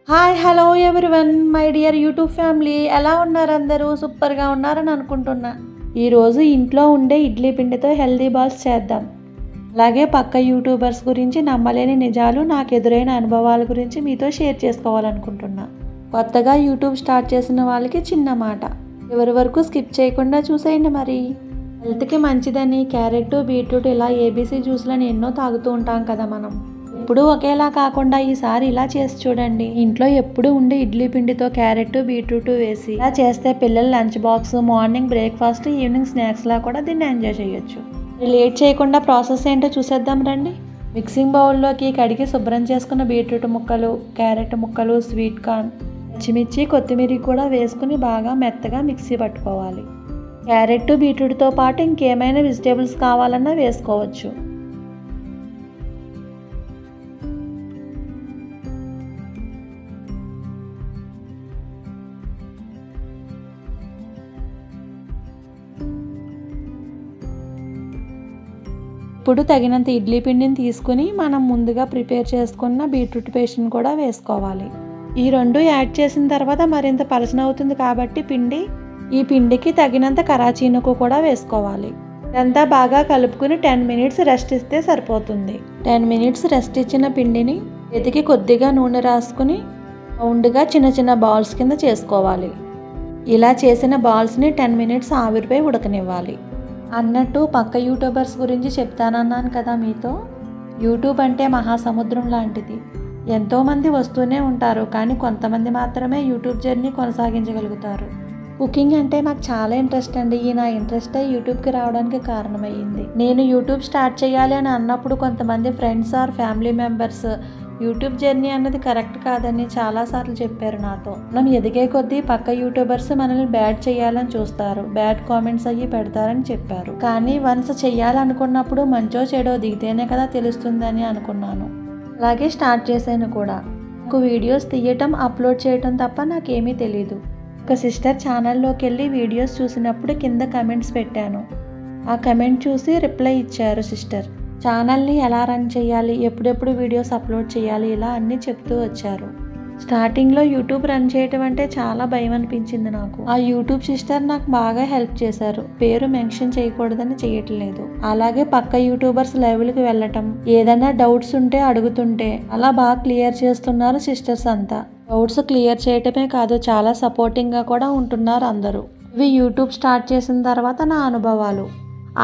Hi hello everyone my dear YouTube family, ఎలా ఉన్నారు? అందరూ సూపర్గా ఉన్నారని అనుకుంటున్నా. ఈరోజు ఇంట్లో ఉండే ఇడ్లీ పిండితో హెల్దీ బాల్స్ చేద్దాం. అలాగే పక్క యూట్యూబర్స్ గురించి నమ్మలేని నిజాలు, నాకు ఎదురైన అనుభవాల గురించి మీతో షేర్ చేసుకోవాలనుకుంటున్నా. కొత్తగా యూట్యూబ్ స్టార్ట్ చేసిన వాళ్ళకి చిన్న మాట, ఎవరి వరకు స్కిప్ చేయకుండా చూసేయండి. మరి హెల్త్కి మంచిదని క్యారెట్, బీట్రూట్ ఇలా ఏబీసీ జ్యూస్లని ఎన్నో తాగుతూ ఉంటాం కదా మనం. ఎప్పుడు ఒకేలా కాకుండా ఈసారి ఇలా చేసి చూడండి. ఇంట్లో ఎప్పుడు ఉండే ఇడ్లీ పిండితో క్యారెట్, బీట్రూట్ వేసి ఇలా చేస్తే పిల్లల lunch box, morning breakfast, evening స్నాక్స్లా కూడా దీన్ని ఎంజాయ్ చేయొచ్చు. లేట్ చేయకుండా ప్రాసెస్ ఏంటో చూసేద్దాం రండి. మిక్సింగ్ బౌల్లోకి కడిగి శుభ్రం చేసుకున్న బీట్రూట్ ముక్కలు, క్యారెట్ ముక్కలు, స్వీట్ కార్న్, పచ్చిమిర్చి, కొత్తిమీర కూడా వేసుకుని బాగా మెత్తగా మిక్సీ పట్టుకోవాలి. క్యారెట్, బీట్రూట్తో పాటు ఇంకేమైనా వెజిటేబుల్స్ కావాలన్నా వేసుకోవచ్చు. ఇప్పుడు తగినంత ఇడ్లీ పిండిని తీసుకుని మనం ముందుగా ప్రిపేర్ చేసుకున్న బీట్రూట్ పేస్ట్ని కూడా వేసుకోవాలి. ఈ రెండు యాడ్ చేసిన తర్వాత మరింత పలచనవుతుంది కాబట్టి ఈ పిండికి తగినంత కరాచీనుకు కూడా వేసుకోవాలి. ఇదంతా బాగా కలుపుకుని 10 మినిట్స్ రెస్ట్ ఇస్తే సరిపోతుంది. 10 మినిట్స్ రెస్ట్ ఇచ్చిన పిండిని చేతికి కొద్దిగా నూనె రాసుకుని రౌండ్గా చిన్న చిన్న బాల్స్ కింద చేసుకోవాలి. ఇలా చేసిన బాల్స్ని 10 మినిట్స్ ఆవిరిపై ఉడకనివ్వాలి. అన్నట్టు పక్క యూట్యూబర్స్ గురించి చెప్తానన్నాను కదా మీతో. యూట్యూబ్ అంటే మహాసముద్రం లాంటిది. ఎంతోమంది వస్తూనే ఉంటారు, కానీ కొంతమంది మాత్రమే యూట్యూబ్ జర్నీ కొనసాగించగలుగుతారు. కుకింగ్ అంటే నాకు చాలా ఇంట్రెస్ట్ అండి. నా ఇంట్రెస్టే యూట్యూబ్కి రావడానికి కారణమయ్యింది. నేను యూట్యూబ్ స్టార్ట్ చేయాలి అని అన్నప్పుడు కొంతమంది friends or family members YouTube journey అన్నది కరెక్ట్ కాదని చాలాసార్లు చెప్పారు నాతో. మనం ఎదిగే కొద్దీ పక్క యూట్యూబర్స్ మనల్ని బ్యాడ్ చేయాలని చూస్తారు, బ్యాడ్ కామెంట్స్ అయ్యి పెడతారని చెప్పారు. కానీ వన్స్ చెయ్యాలనుకున్నప్పుడు మంచో చెడో దిగితేనే కదా తెలుస్తుందని అనుకున్నాను. అలాగే స్టార్ట్ చేశాను కూడా. నాకు వీడియోస్ తీయటం, అప్లోడ్ చేయటం తప్ప నాకేమీ తెలీదు. ఒక సిస్టర్ ఛానల్లోకి వెళ్ళి వీడియోస్ చూసినప్పుడు కింద కమెంట్స్ పెట్టాను. ఆ కమెంట్ చూసి రిప్లై ఇచ్చారు సిస్టర్. ఛానల్ని ఎలా రన్ చేయాలి, ఎప్పుడెప్పుడు వీడియోస్ అప్లోడ్ చేయాలి, ఇలా అన్నీ చెప్తూ వచ్చారు. స్టార్టింగ్లో యూట్యూబ్ రన్ చేయటం అంటే చాలా భయం అనిపించింది నాకు. ఆ యూట్యూబ్ సిస్టర్ నాకు బాగా హెల్ప్ చేశారు. పేరు మెన్షన్ చేయకూడదని చేయట్లేదు. అలాగే పక్క యూట్యూబర్స్ లైవ్లకి వెళ్ళటం, ఏదైనా డౌట్స్ ఉంటే అడుగుతుంటే అలా బాగా క్లియర్ చేస్తున్నారు సిస్టర్స్ అంతా. డౌట్స్ క్లియర్ చేయటమే కాదు, చాలా సపోర్టింగ్గా కూడా ఉంటున్నారు అందరూ. ఇవి యూట్యూబ్ స్టార్ట్ చేసిన తర్వాత నా అనుభవాలు.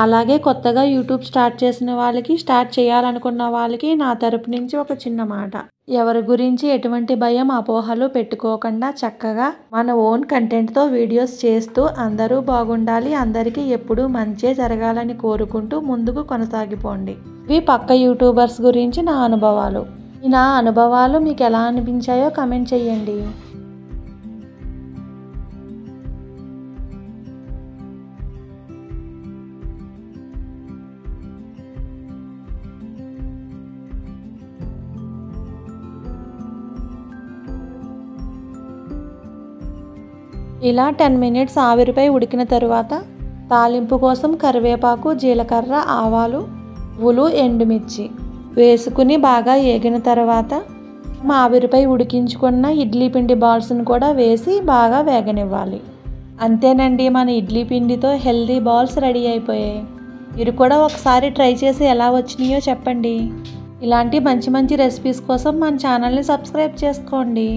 అలాగే కొత్తగా యూట్యూబ్ స్టార్ట్ చేసిన వాళ్ళకి, స్టార్ట్ చేయాలనుకున్న వాళ్ళకి నా తరపు నుంచి ఒక చిన్న మాట. ఎవరి గురించి ఎటువంటి భయం, అపోహలు పెట్టుకోకుండా చక్కగా మన ఓన్ కంటెంట్తో వీడియోస్ చేస్తూ అందరూ బాగుండాలి, అందరికీ ఎప్పుడూ మంచే జరగాలని కోరుకుంటూ ముందుకు కొనసాగిపోండి. ఇవి పక్క యూట్యూబర్స్ గురించి నా అనుభవాలు. నా అనుభవాలు మీకు ఎలా అనిపించాయో కమెంట్ చేయండి. ఇలా 10 మినిట్స్ ఆవిరిపై ఉడికిన తరువాత తాలింపు కోసం కరివేపాకు, జీలకర్ర, ఆవాలు, పువ్వులు, ఎండుమిర్చి వేసుకుని బాగా ఏగిన తర్వాత ఆవిరిపై ఉడికించుకున్న ఇడ్లీ పిండి బాల్స్ని కూడా వేసి బాగా వేగనివ్వాలి. అంతేనండి, మన ఇడ్లీ పిండితో హెల్దీ బాల్స్ రెడీ అయిపోయాయి. మీరు కూడా ఒకసారి ట్రై చేసి ఎలా వచ్చినాయో చెప్పండి. ఇలాంటి మంచి మంచి రెసిపీస్ కోసం మన ఛానల్ని సబ్స్క్రైబ్ చేసుకోండి.